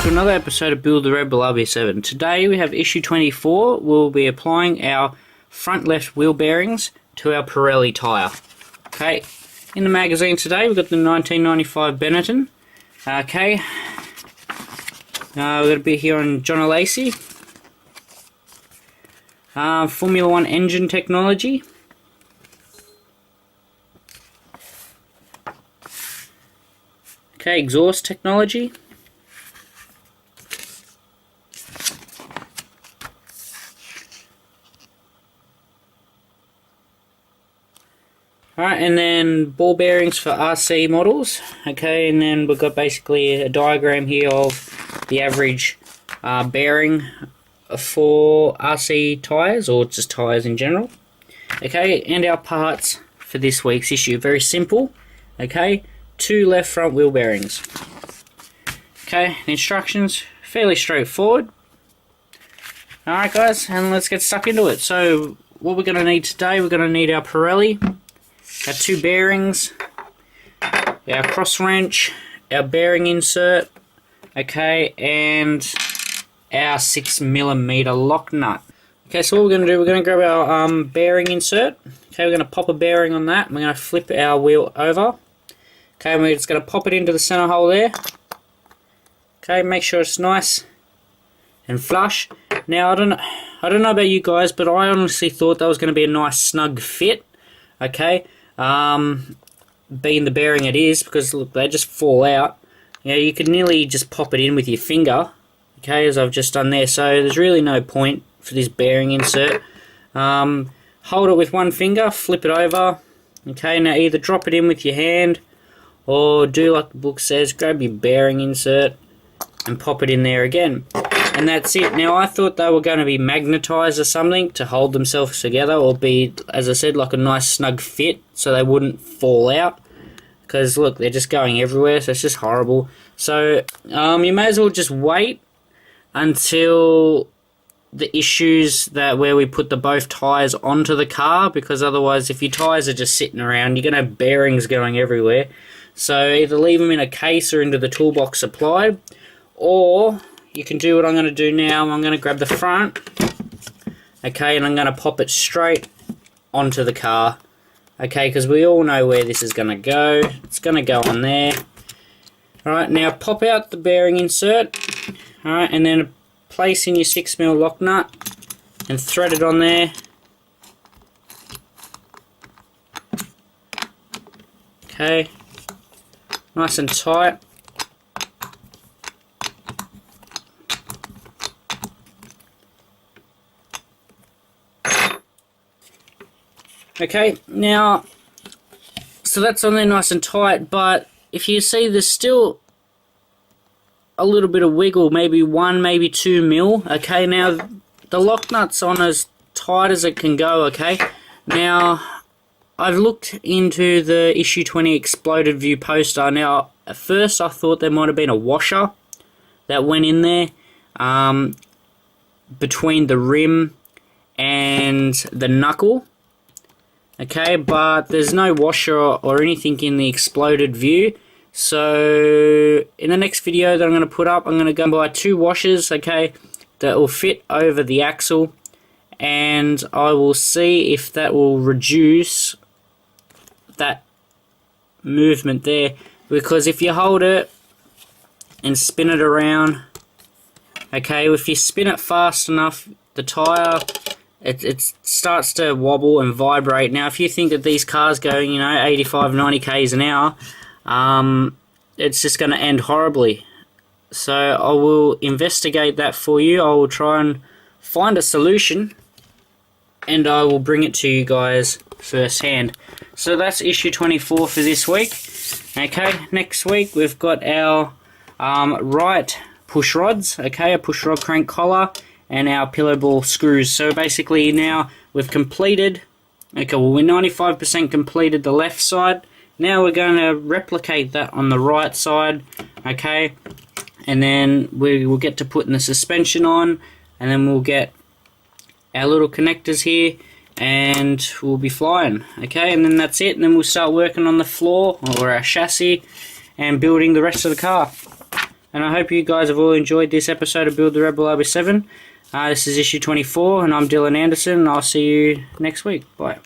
to another episode of Build the RedBull RB7. Today we have issue 24. We'll be applying our front left wheel bearings to our Pirelli tyre. Okay, in the magazine today we've got the 1995 Benetton. Okay, we're going to be here on John Lacey. Formula 1 engine technology. Okay, exhaust technology. Alright, and then ball bearings for RC models. Okay, and then we've got basically a diagram here of the average bearing for RC tyres, or just tyres in general. Okay, and our parts for this week's issue. Very simple. Okay, 2 left front wheel bearings. Okay, the instructions, fairly straightforward. Alright guys, and let's get stuck into it. So, what we're going to need today, we're going to need our Pirelli, our 2 bearings, our cross wrench, our bearing insert, okay, and our 6mm lock nut. Okay, so what we're going to do, we're going to grab our bearing insert. Okay, we're going to pop a bearing on that. We're going to flip our wheel over. Okay, and we're just going to pop it into the center hole there. Okay, make sure it's nice and flush. Now, I don't know about you guys, but I honestly thought that was going to be a nice snug fit. Okay, being the bearing it is, because look, they just fall out. You know, you could nearly just pop it in with your finger. Okay, as I've just done there. So there's really no point for this bearing insert. Hold it with one finger, flip it over. Okay, now either drop it in with your hand, or do like the book says, grab your bearing insert and pop it in there again. And that's it. Now I thought they were going to be magnetized or something to hold themselves together, or be, as I said, like a nice snug fit so they wouldn't fall out. Because look, they're just going everywhere, so it's just horrible. So you may as well just wait until the issues that where we put the both tyres onto the car, because otherwise if your tyres are just sitting around, you're going to have bearings going everywhere. So either leave them in a case or into the toolbox supplied, or you can do what I'm going to do now. I'm going to grab the front, okay, and I'm going to pop it straight onto the car, okay, because we all know where this is going to go. It's going to go on there. Alright, now pop out the bearing insert. Alright, and then place in your 6mm lock nut and thread it on there. Okay, nice and tight. Okay, now, so that's on there nice and tight, but if you see there's still a little bit of wiggle, maybe 1, maybe 2mm. Okay, now the lock nut's on as tight as it can go. Okay, now I've looked into the issue 20 exploded view poster. Now at first I thought there might have been a washer that went in there between the rim and the knuckle. Okay, but there's no washer or anything in the exploded view. So in the next video that I'm going to put up, I'm going to go buy 2 washers, okay, that will fit over the axle, and I will see if that will reduce that movement there, because if you hold it and spin it around, okay, if you spin it fast enough, the tyre, it starts to wobble and vibrate. Now if you think that these cars going, you know, 85, 90 k's an hour, it's just going to end horribly. So I will investigate that for you. I will try and find a solution, and I will bring it to you guys firsthand. So that's issue 24 for this week. Okay, next week we've got our right push rods, okay, a push rod crank collar, and our pillow ball screws. So basically now we've completed, okay, well we're 95% completed the left side. Now we're going to replicate that on the right side, okay, and then we will get to putting the suspension on, and then we'll get our little connectors here, and we'll be flying, okay, and then that's it, and then we'll start working on the floor or our chassis and building the rest of the car. and I hope you guys have all enjoyed this episode of Build the RedBull RB7. This is issue 24, and I'm Dylan Anderson, and I'll see you next week. Bye.